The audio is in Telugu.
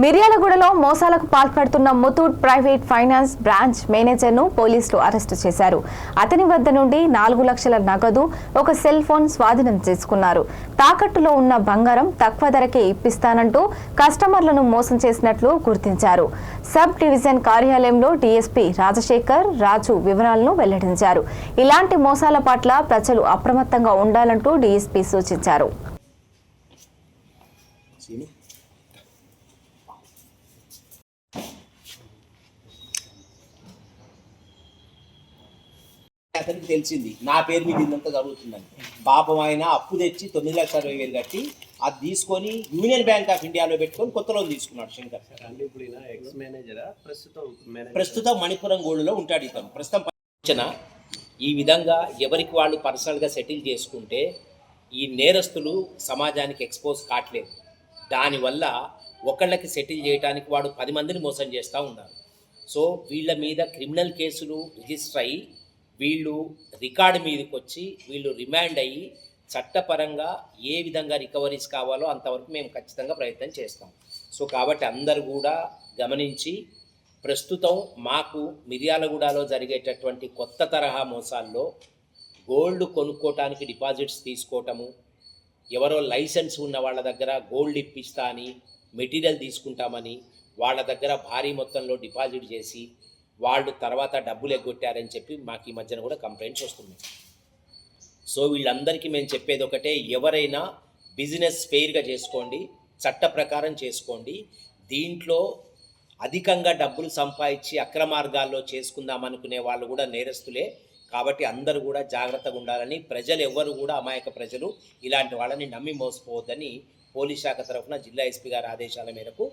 మిర్యాలగూడలో మోసాలకు పాల్పడుతున్న ముతూట్ ప్రైవేట్ ఫైనాన్స్ బ్రాంచ్ మేనేజర్ను పోలీసులు అరెస్టు చేశారు. అతని వద్ద నుండి 4 లక్షల నగదు, ఒక సెల్ ఫోన్ స్వాధీనం చేసుకున్నారు. తాకట్టులో ఉన్న బంగారం తక్కువ ధరకే ఇప్పిస్తానంటూ కస్టమర్లను మోసం చేసినట్లు గుర్తించారు. సబ్ డివిజన్ కార్యాలయంలో డీఎస్పీ రాజశేఖర్ రాజు వివరాలను వెల్లడించారు. ఇలాంటి మోసాల పట్ల ప్రజలు అప్రమత్తంగా ఉండాలంటూ డీఎస్పీ సూచించారు. అతనికి తెలిసింది నా పేరు మీద ఇదంతా జరుగుతుందని. పాపం ఆయన అప్పు తెచ్చి 9,60,000 కట్టి అది తీసుకొని యూనియన్ బ్యాంక్ ఆఫ్ ఇండియాలో పెట్టుకొని కొత్త లోన్ తీసుకున్నాడు శంకర్. ప్రస్తుతం మణిపురం గోల్డ్లో ఉంటాడు ఇతను. ప్రస్తుతం ఈ విధంగా ఎవరికి వాళ్ళు పర్సనల్గా సెటిల్ చేసుకుంటే ఈ నేరస్తులు సమాజానికి ఎక్స్పోజ్ కావట్లేదు. దానివల్ల ఒకళ్ళకి సెటిల్ చేయడానికి వాడు 10 మందిని మోసం చేస్తూ ఉన్నారు. సో వీళ్ళ మీద క్రిమినల్ కేసులు రిజిస్టర్ అయ్యి వీళ్ళు రికార్డు మీదకి వచ్చి వీళ్ళు రిమాండ్ అయ్యి చట్టపరంగా ఏ విధంగా రికవరీస్ కావాలో అంతవరకు మేము ఖచ్చితంగా ప్రయత్నం చేస్తాం. సో కాబట్టి అందరూ కూడా గమనించి ప్రస్తుతం మాకు మిర్యాలగూడలో జరిగేటటువంటి కొత్త తరహా మోసాల్లో గోల్డ్ కొనుక్కోవటానికి డిపాజిట్స్ తీసుకోవటము, ఎవరో లైసెన్స్ ఉన్న వాళ్ళ దగ్గర గోల్డ్ ఇప్పిస్తా అని మెటీరియల్ తీసుకుంటామని వాళ్ళ దగ్గర భారీ మొత్తంలో డిపాజిట్ చేసి వాళ్ళు తర్వాత డబ్బులు ఎగ్గొట్టారని చెప్పి మాకు ఈ మధ్యన కూడా కంప్లైంట్స్ వస్తున్నాయి. సో వీళ్ళందరికీ మేము చెప్పేది ఒకటే, ఎవరైనా బిజినెస్ ఫెయిర్గా చేసుకోండి, చట్ట ప్రకారం చేసుకోండి. దీంట్లో అధికంగా డబ్బులు సంపాదించి అక్రమార్గాల్లో చేసుకుందామనుకునే వాళ్ళు కూడా నేరస్తులే. కాబట్టి అందరూ కూడా జాగ్రత్తగా ఉండాలని, ప్రజలు ఎవ్వరు కూడా అమాయక ప్రజలు ఇలాంటి వాళ్ళని నమ్మి మోసపోవద్దని పోలీస్ శాఖ తరఫున జిల్లా ఎస్పీ గారి ఆదేశాల మేరకు